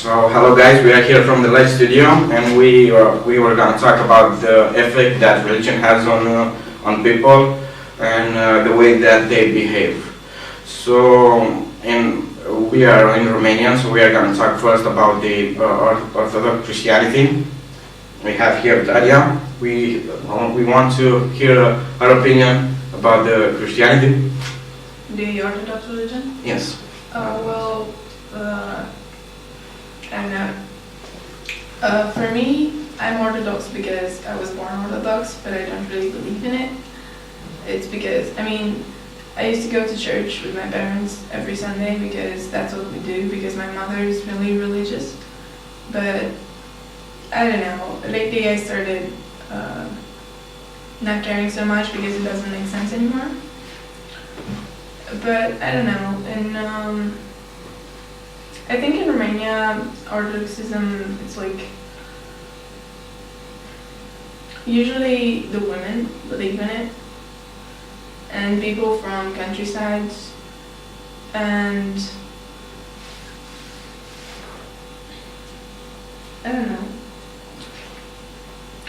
So hello guys, we are here from the live studio, and we were gonna talk about the effect that religion has on people and the way that they behave. So we are in Romania, so we are gonna talk first about the Orthodox Christianity. We have here Daria. We want to hear her opinion about the Christianity. The Orthodox religion? Yes. I don't know. For me, I'm Orthodox because I was born Orthodox, but I don't really believe in it. It's because, I used to go to church with my parents every Sunday because that's what we do, because my mother is really religious. But, I don't know, lately I started not caring so much because it doesn't make sense anymore. But, I don't know, and I think in Romania, Orthodoxism, it's like, usually the women believe in it, and people from countrysides, and I don't know.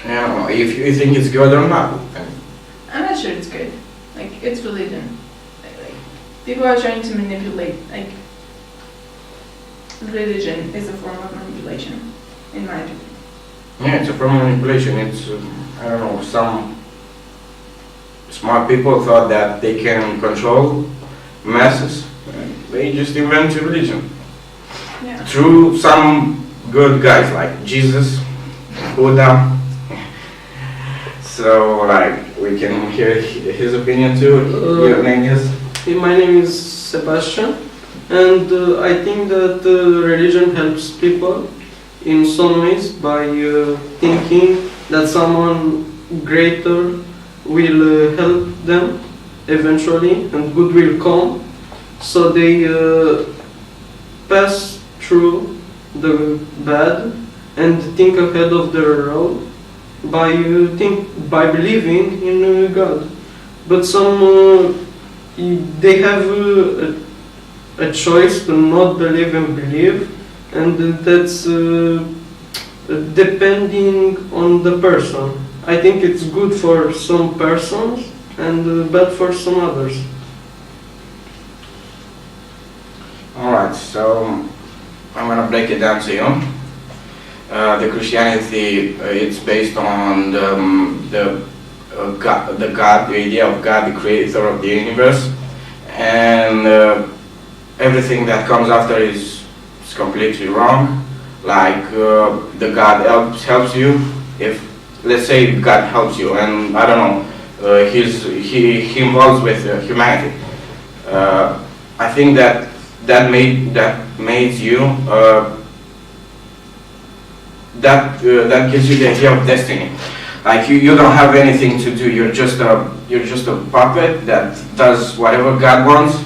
I don't know if you think it's good or not. I'm not sure it's good. Like, it's religion. Like people are trying to manipulate, like, religion is a form of manipulation, in my opinion. Yeah, it's a form of manipulation. It's, I don't know, some smart people thought that they can control masses, and they just invented religion. Yeah. Through some good guys like Jesus, Buddha. So, like, we can hear his opinion too. Your name is? My name is Sebastian, and I think that religion helps people in some ways by thinking that someone greater will help them eventually, and good will come, so they pass through the bad and think ahead of their road by believing in God. But some they have a choice to not believe and believe, and that's depending on the person. I think it's good for some persons and bad for some others. Alright, so I'm gonna break it down to you. The Christianity, it's based on the idea of God, the creator of the universe, and everything that comes after is completely wrong. Like the God helps you. If, let's say, God helps you, and I don't know, he involves with humanity. I think that made you that gives you the idea of destiny. Like you don't have anything to do. You're just a puppet that does whatever God wants.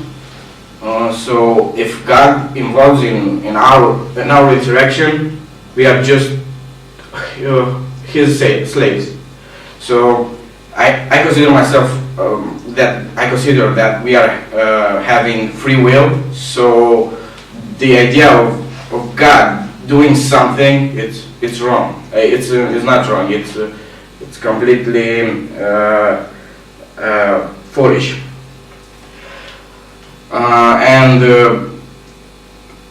So if God involves in our interaction, we are just his slaves. So I consider myself consider that we are having free will. So the idea of God doing something, it's wrong. It's not wrong. It's completely foolish. And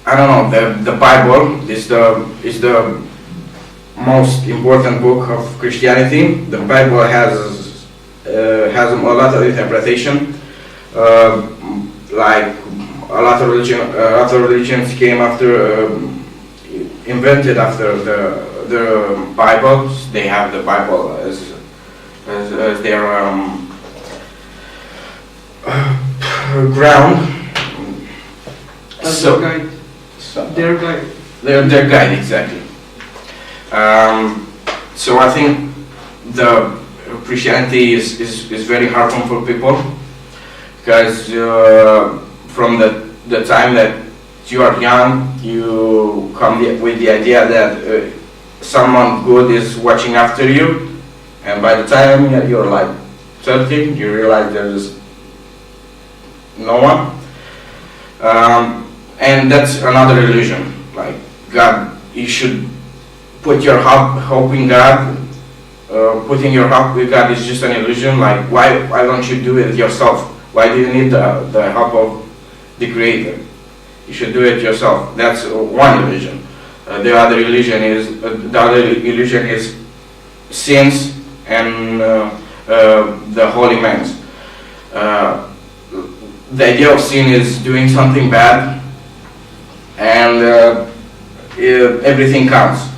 I don't know. The Bible is the most important book of Christianity. The Bible has a lot of interpretation. Like a lot of religions came after, invented after the Bible. They have the Bible as their ground. As a guide. Their guide. Their guide, exactly. So I think the Christianity is very harmful for people, because from the time that you are young, you come with the idea that someone good is watching after you, and by the time you're like 30, you realize there's no one. And that's another illusion. Like God you should put your hope in God. Putting your hope with God is just an illusion. Like, why don't you do it yourself? Why do you need the help of the Creator? You should do it yourself. That's one illusion. The other illusion is sins and the holy man's. The idea of sin is doing something bad, and everything counts.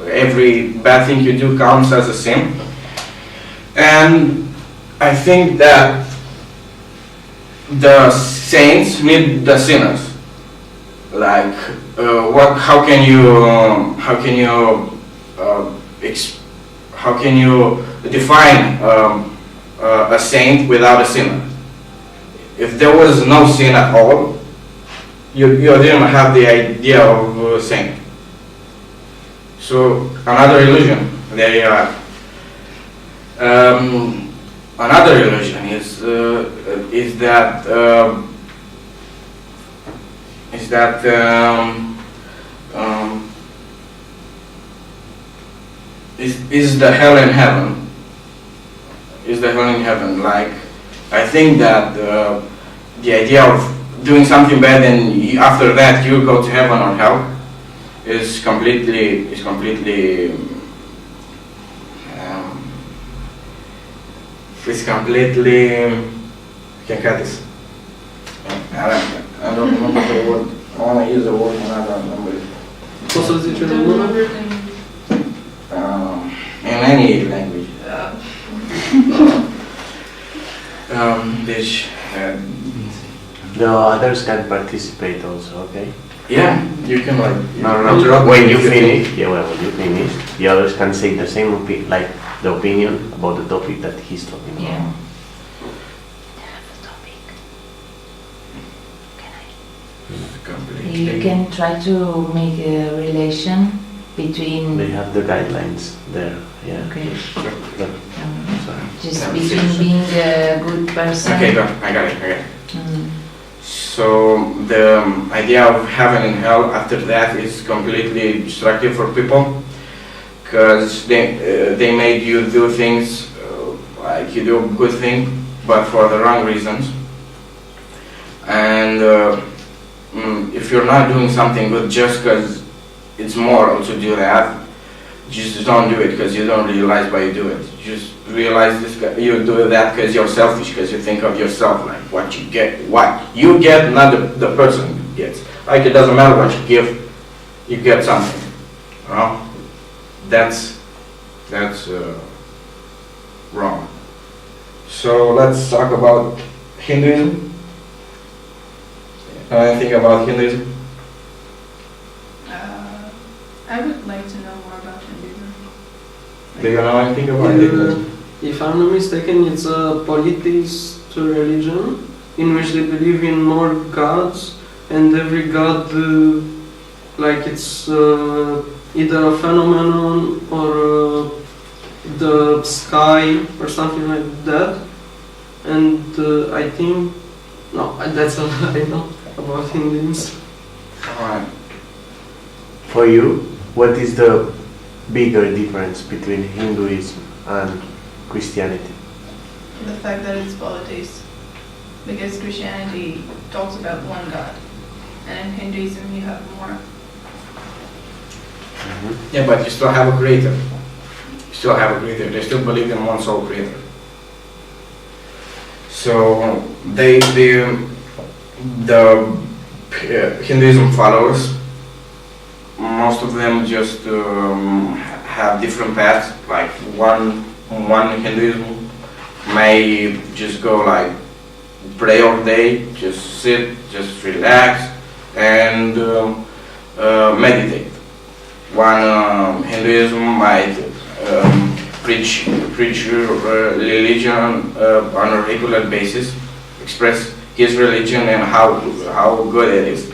Every bad thing you do counts as a sin. And I think that the saints need the sinners. Like, how can you define a saint without a sinner? If there was no sin at all, you didn't have the idea of a saint. So another illusion. There you are. Another illusion is that the hell in heaven? Is the hell in heaven? Like, I think that the idea of doing something bad and after that you go to heaven or hell is completely I can cut this. I don't remember the word. I want to use the word and I don't remember it. Poți să zici în Don't română? remember it In any language. Deci, The others can participate also, okay? yeah, you can like. No. When you finish, when you finish, the others can say the same like the opinion about the topic that he's talking about. Yeah. You can try to make a relation between They have the guidelines there. Yeah. okay, But, sorry. just Yeah, between seriously. being a good person. Okay, go. I got it. Mm. So the idea of heaven and hell after that is completely destructive for people, because they made you do things like you do a good thing, but for the wrong reasons. And if you're not doing something good just because it's moral to do that, just don't do it because you don't realize why you do it. You just realize you do that because you're selfish, because you think of yourself, like what you get, not the person gets. Like, it doesn't matter what you give, you get something. You know? That's wrong. So let's talk about Hinduism. Anything about Hinduism? I would like to know more about Hinduism. Do you know anything about Hinduism? If I'm not mistaken, it's a polytheist religion in which they believe in more gods, and every god, like it's either a phenomenon or the sky or something like that. And I think, no, that's all I know about Hinduism. Alright. For you, what is the bigger difference between Hinduism and Christianity? The fact that it's polytheist. Because Christianity talks about one God. And in Hinduism you have more. Yeah, but you still have a creator. You still have a creator. They still believe in one sole creator. So the Hinduism followers, most of them just have different paths. Like one Hinduism may just go like pray all day, just sit, just relax, and meditate. One Hinduism might preach religion on a regular basis, express his religion and how good it is.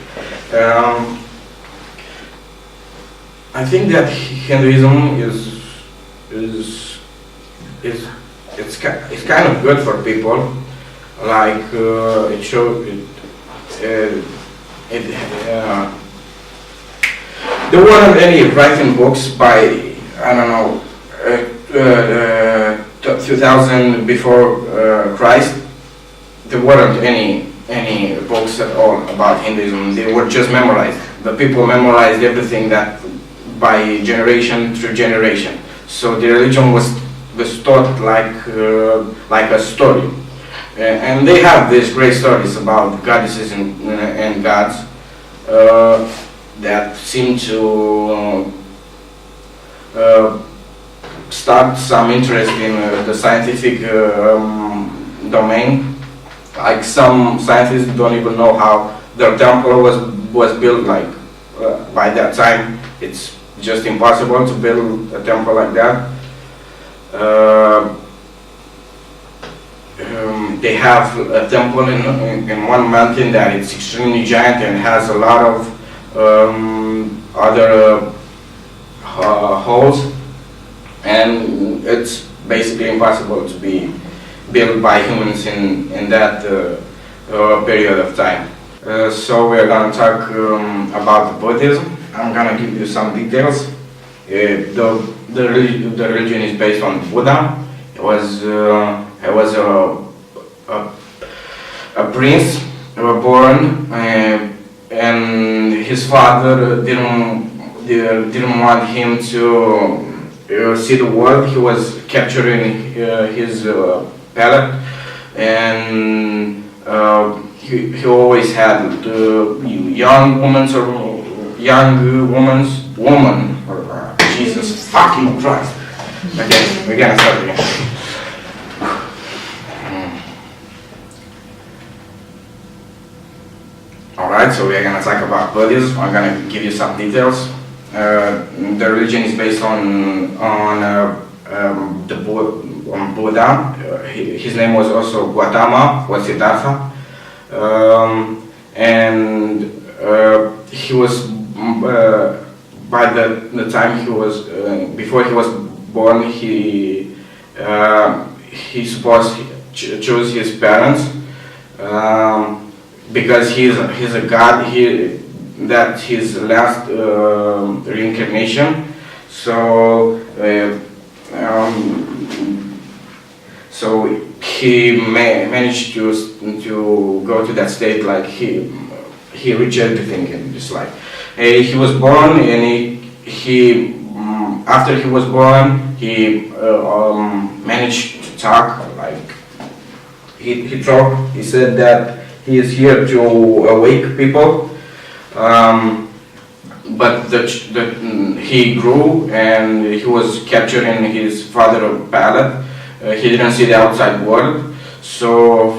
I think that Hinduism it's kind of good for people. Like There weren't any writing books by, I don't know, 2000 before Christ. There weren't any books at all about Hinduism. They were just memorized. The people memorized everything that by generation through generation. So the religion was taught like a story. And they have these great stories about goddesses and gods that seem to start some interest in the scientific domain. Like some scientists don't even know how their temple was built. Like by that time, it's just impossible to build a temple like that. They have a temple in one mountain that it's extremely giant and has a lot of other holes, and it's basically impossible to be built by humans in that period of time. So we're going to talk about Buddhism. I'm going to give you some details. The religion is based on Buddha. It was a prince born, and his father didn't want him to see the world. He was capturing his palate, and he always had young woman. Jesus fucking Christ. Okay, we're gonna start again. Alright, so we're gonna talk about Buddhism. I'm gonna give you some details. The religion is based on Buddha. His name was also Gautama or Siddhartha, and he was by the time he was before he was born, he supposed chose his parents because he's a god. That his last reincarnation. So he managed to go to that state. Like he reached everything in his life. He was born, and he after he was born, he managed to talk. Like he talked. He said that he is here to awake people. But he grew, and he was capturing his father's palate. He didn't see the outside world. So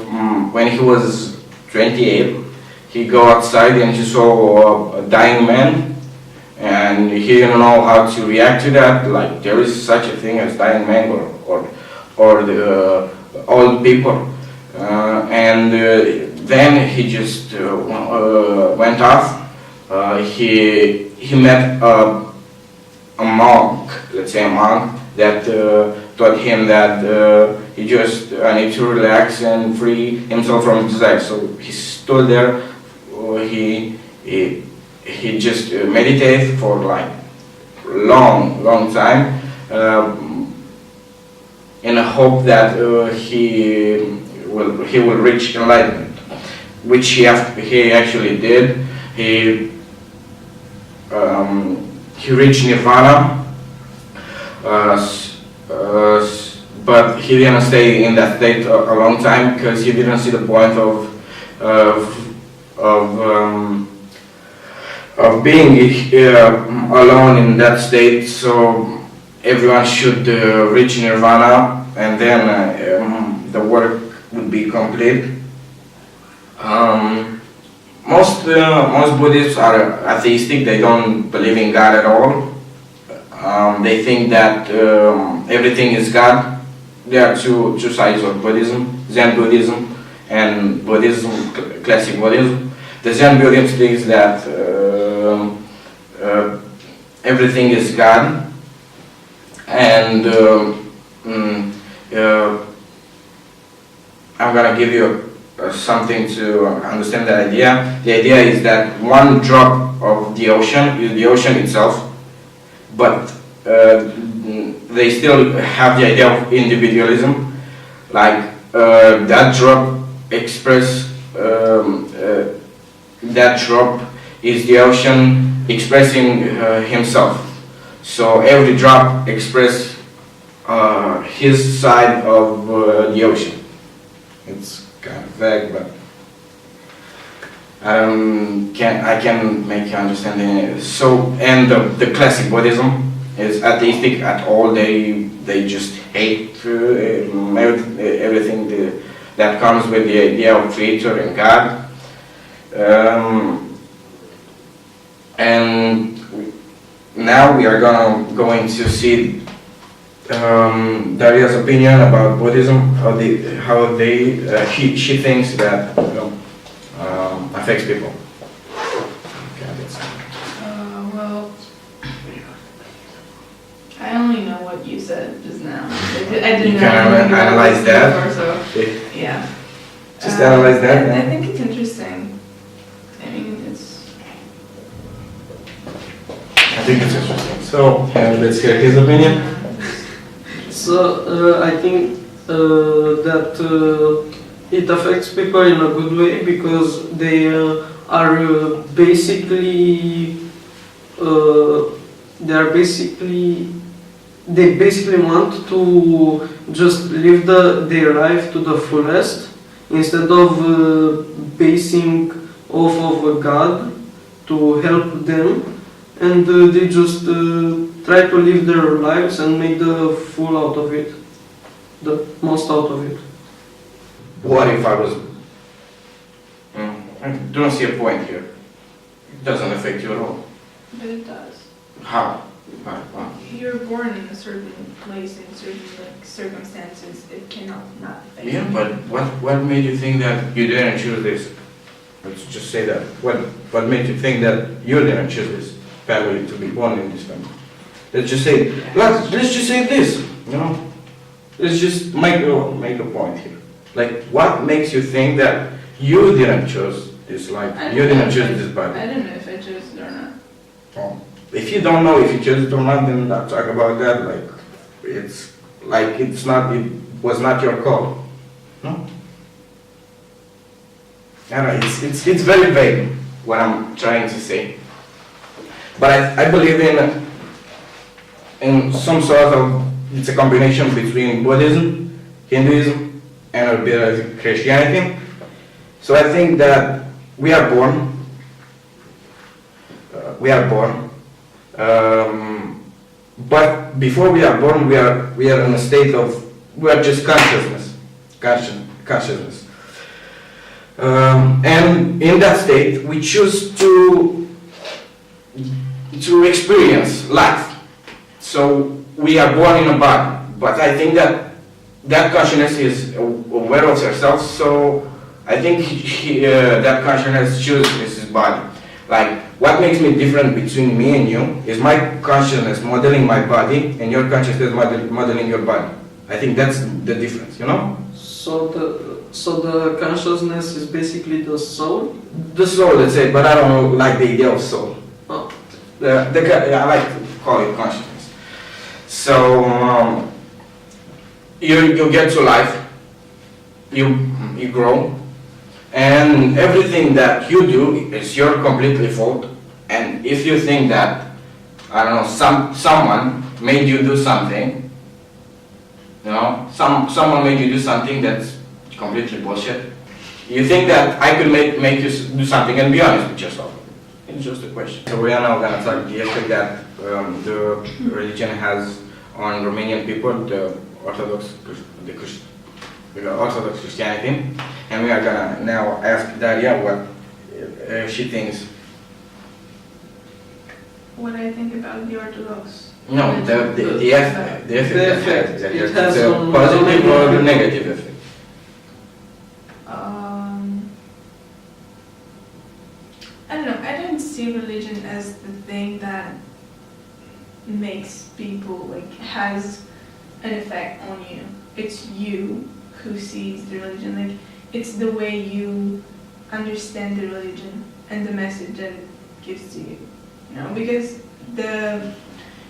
when he was 28, he go outside and he saw a dying man, and he didn't know how to react to that. Like there is such a thing as dying men or the old people, and then he just went off. He met a monk, let's say a monk, that taught him that he just needs to relax and free himself from desire. So he stood there. He just meditated for like long time in a hope that he will reach enlightenment, which he actually did. He reached nirvana, but he didn't stay in that state a long time because he didn't see the point of being alone in that state. So everyone should reach nirvana, and then the work would be complete. Most Buddhists are atheistic. They don't believe in God at all. They think that everything is God. There are two sides of Buddhism: Zen Buddhism and Buddhism, classic Buddhism. The Zen Buddhism thinks that everything is God, and I'm gonna give you something to understand the idea. The idea is that one drop of of the ocean is the ocean itself, but they still have the idea of individualism, like that drop express that drop is the ocean expressing himself. So every drop expresses his side of the ocean. It's kind of vague, but I can make you understand it. So, and the classic Buddhism is atheistic at all. They just hate everything that comes with the idea of creator and God. And now we are going to see Daria's opinion about Buddhism, she thinks that affects people. Well, I only know what you said just now. I didn't You know can anything about analyze this that? before, so yeah. Just analyze that. I think it's interesting. I mean, I think it's interesting. So let's hear his opinion. So I think that it affects people in a good way because they are basically they basically want to just live their life to the fullest instead of basing off of a God to help them, and they just try to live their lives and make the full out of it, the most out of it. What if I was... I don't see a point here. It doesn't affect you at all. but it does. How? You're born in a certain place in certain circumstances. It cannot not affect Yeah, you. but what made you think that you didn't choose this? Let's just say that. What made you think that you didn't choose this family to be born in this family? Let's just say this. You know, let's just make a point here. Like, what makes you think that you didn't choose this life? I don't You know didn't if choose I- this body. I don't know if I chose it or not. Oh. If you don't know if you chose it or not, then not talk about that. Like it's not. It was not your call. No. I don't know. It's very vague what I'm trying to say. But I believe in some sort of, it's a combination between Buddhism, Hinduism, and a bit of Christianity. So I think that we are born. But before we are born, we are in a state of, we are just consciousness. And in that state, we choose to experience life. So we are born in a body, but I think that consciousness is aware of herself. So I think that consciousness chooses his body. Like, what makes me different between me and you is my consciousness modeling my body and your consciousness modeling your body. I think that's the difference, you know? So the consciousness is basically the soul? The soul, let's say, but I don't like the idea of soul. Oh. I like to call it consciousness. So, you get to life, you grow, and everything that you do is your completely fault. And if you think that, I don't know, someone made you do something, you know, someone made you do something that's completely bullshit, you think that I could make you do something and be honest with yourself. It's just a question. So we are now going to talk the effect that the religion has on Romanian people, the Orthodox Christianity, and we are gonna now ask Daria what she thinks. What I think about the Orthodox. No, the effect The effect that it it has has a on positive or Romanian negative effect. I don't know. I don't see religion as the thing that makes people has an effect on you. It's you who sees the religion. It's the way you understand the religion and the message that it gives to you. you know, because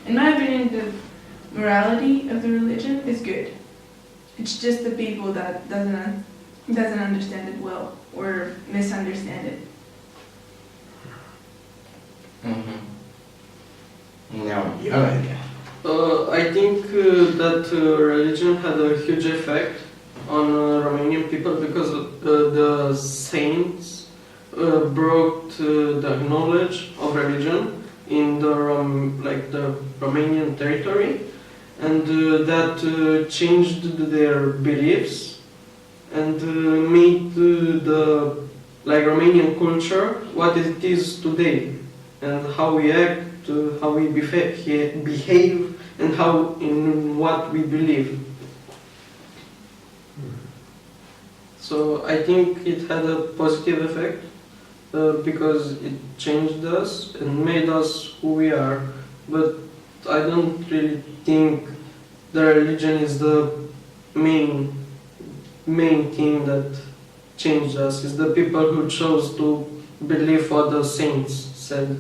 in my opinion, the morality of the religion is good. It's just the people that doesn't understand it well or misunderstand it. No, you have an idea. I think that religion had a huge effect on Romanian people because the saints brought the knowledge of religion in the the Romanian territory, and that changed their beliefs and made the Romanian culture what it is today, and how we act, how we behave, and how in what we believe. So I think it had a positive effect because it changed us and made us who we are. But I don't really think the religion is the main thing that changed us. It's the people who chose to believe what the saints said,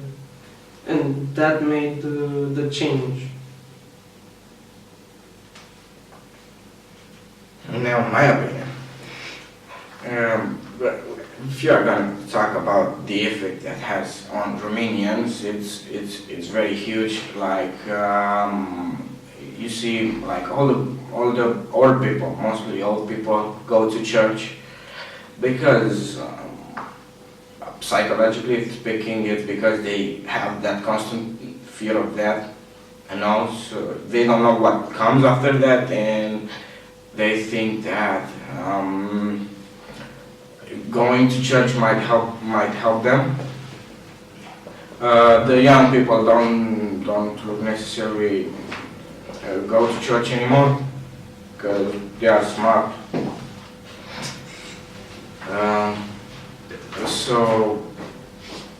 and that made the change. Now, my opinion, but if you are going to talk about the effect that has on Romanians, it's very huge. You see, all the old people, mostly old people, go to church because psychologically speaking, it's because they have that constant fear of death, and also they don't know what comes after that, and they think that going to church might help them. The young people don't necessarily go to church anymore because they are smart. So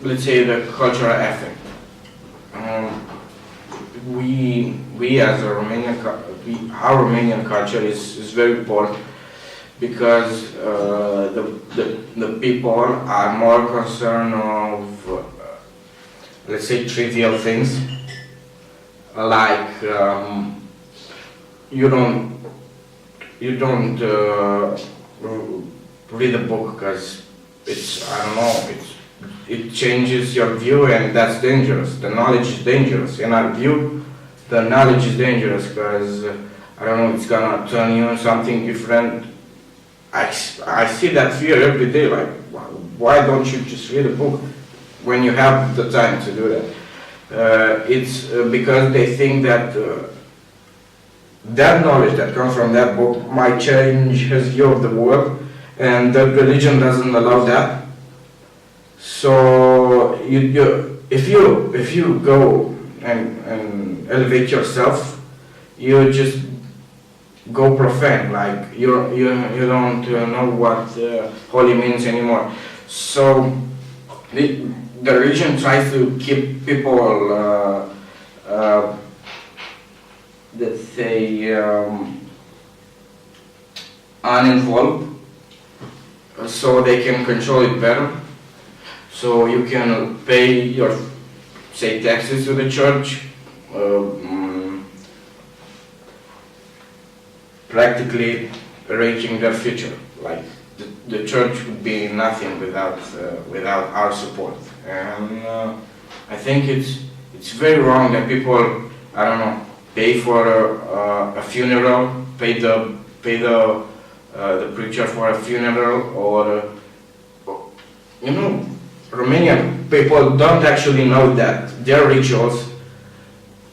let's say the cultural effect. We as a our Romanian culture is very poor because the people are more concerned of let's say trivial things like you don't read a book because it changes your view, and that's dangerous. The knowledge is dangerous. In our view, the knowledge is dangerous because it's gonna turn you into something different. I see that fear every day. Like, why don't you just read a book when you have the time to do that? It's because they think that that knowledge that comes from that book might change his view of the world, and the religion doesn't allow that. So if you go and elevate yourself, you just go profane. Like you don't know what holy means anymore. So the religion tries to keep people let's say uninvolved, so they can control it better. So you can pay your, say, taxes to the church, practically arranging their future. Like the church would be nothing without our support. And I think it's very wrong that people, pay for a funeral, pay the preacher for a funeral, or Romanian people don't actually know that their rituals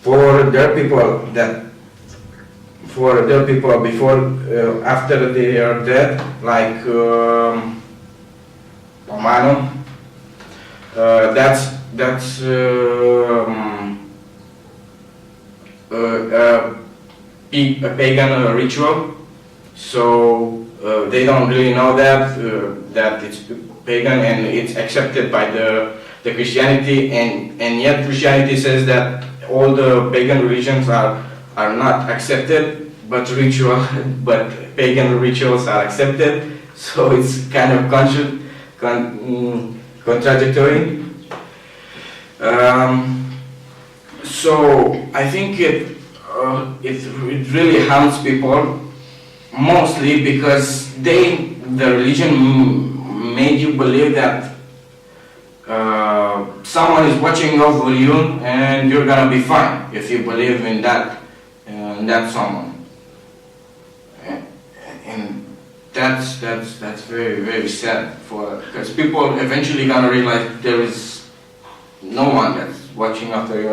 for their people before after they are dead, like Pomano, that's a pagan ritual. So they don't really know that it's pagan and it's accepted by the Christianity, and yet Christianity says that all the pagan religions are not accepted, but pagan rituals are accepted. So it's kind of contradictory. So I think it really harms people mostly because the religion made you believe that someone is watching over you and you're gonna be fine if you believe in that someone. And that's very, very sad because people eventually gonna realize there is no one that's watching after you,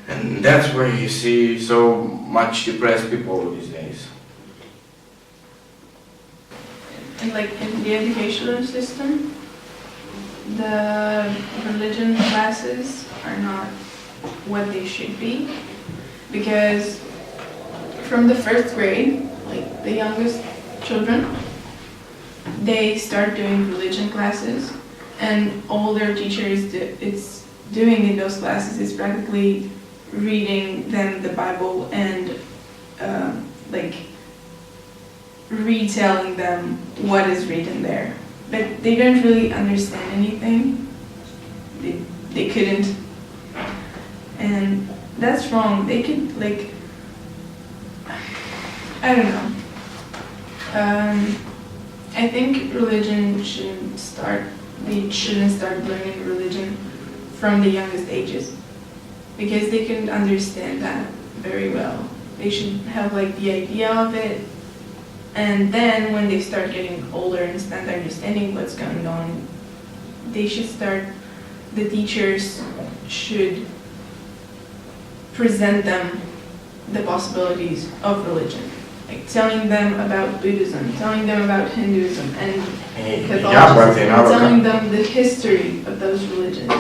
and that's where you see so much depressed people these days. And like in the educational system, the religion classes are not what they should be, because from the first grade, like the youngest children, they start doing religion classes, and all their teachers it's doing in those classes is practically reading them the Bible and like retelling them what is written there, but they don't really understand anything. They couldn't, and that's wrong. They could, like, I don't know. I think religion shouldn't start. They shouldn't start learning religion from the youngest ages, because they couldn't understand that very well. They should have like the idea of it, and then when they start getting older and start understanding what's going on, they should start. The teachers should present them the possibilities of religion, like telling them about Buddhism, telling them about Hinduism and Catholicism, and telling them the history of those religions.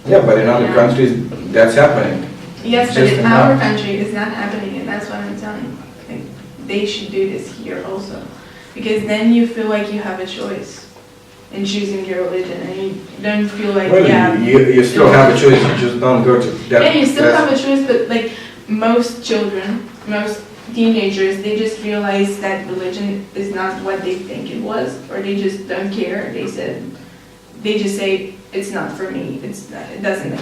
Yeah, but in other countries that's happening. Yes, but in our country it's not happening, and that's what I'm telling you. Like, they should do this here also, because then you feel like you have a choice in choosing your religion, and you don't feel like, you still have a choice, you just don't go to that. Yeah, you still have a choice, but like most children, most teenagers, they just realize that religion is not what they think it was, or they just don't care. They just say it's not for me. It doesn't.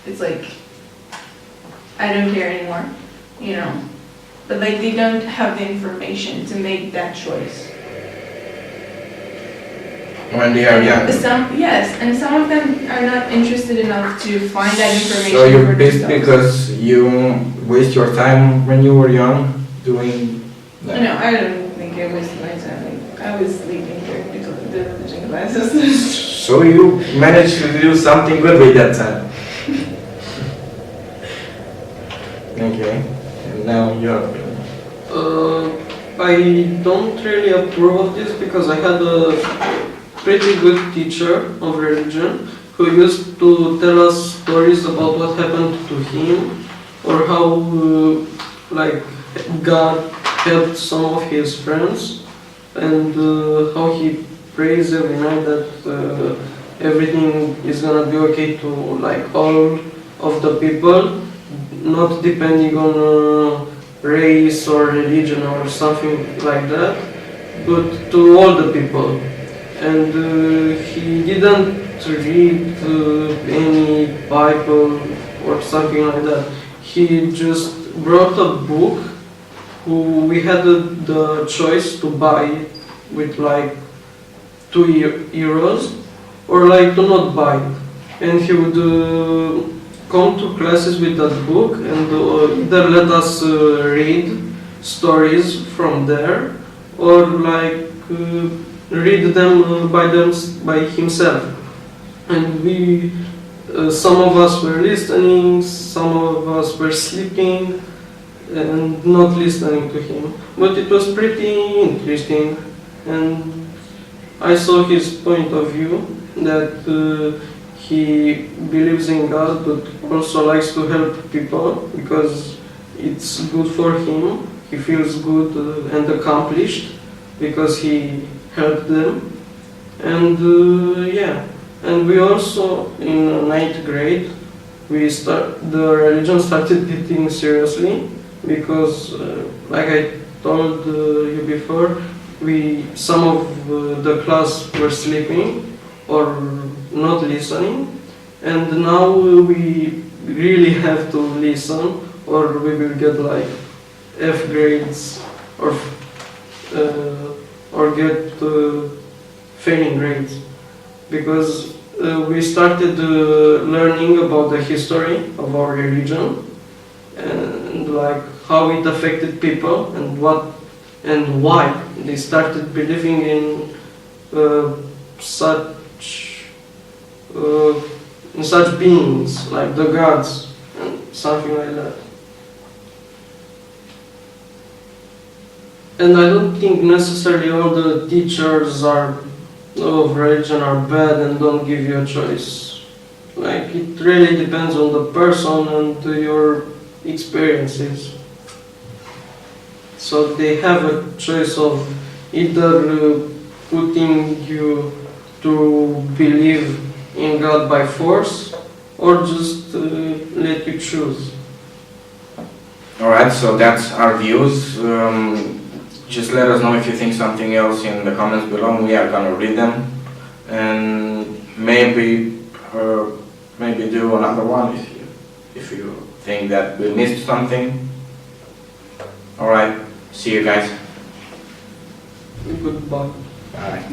It's like I don't care anymore, you know. But like they don't have the information to make that choice. When they are young. Yes, and some of them are not interested enough to find that information. So you're for pissed themselves. because you waste your time when you were young doing that? No, I don't think I wasted my time. Like, I was sleeping during the religion classes. So you managed to do something good with that time. Okay, and now you're... I don't really approve of this because I had a pretty good teacher of religion who used to tell us stories about what happened to him, or how like God helped some of his friends, and how he prays every night that everything is gonna be okay to like all of the people, not depending on race or religion or something like that, but to all the people. And he didn't read any Bible or something like that. He just brought a book who we had the choice to buy with like €2 or like to not buy it. And he would come to classes with that book and either let us read stories from there or like read them by himself. And we, some of us were listening, some of us were sleeping and not listening to him. But it was pretty interesting, and I saw his point of view that he believes in God but also likes to help people because it's good for him. He feels good and accomplished because he helped them. And and we also in 9th grade the religion started getting seriously because like I told you before, some of the class were sleeping or not listening, and now we really have to listen, or we will get like F grades or get failing grades, because we started learning about the history of our religion and like how it affected people and what and why they started believing in such beings like the gods and something like that. And I don't think necessarily all the teachers of religion are bad and don't give you a choice. Like, it really depends on the person and your experiences. So they have a choice of either putting you to believe in God by force or just let you choose. Alright, so that's our views. Just let us know if you think something else in the comments below. We are gonna read them and maybe do another one if you think that we missed something. Alright, see you guys. Goodbye. Bye.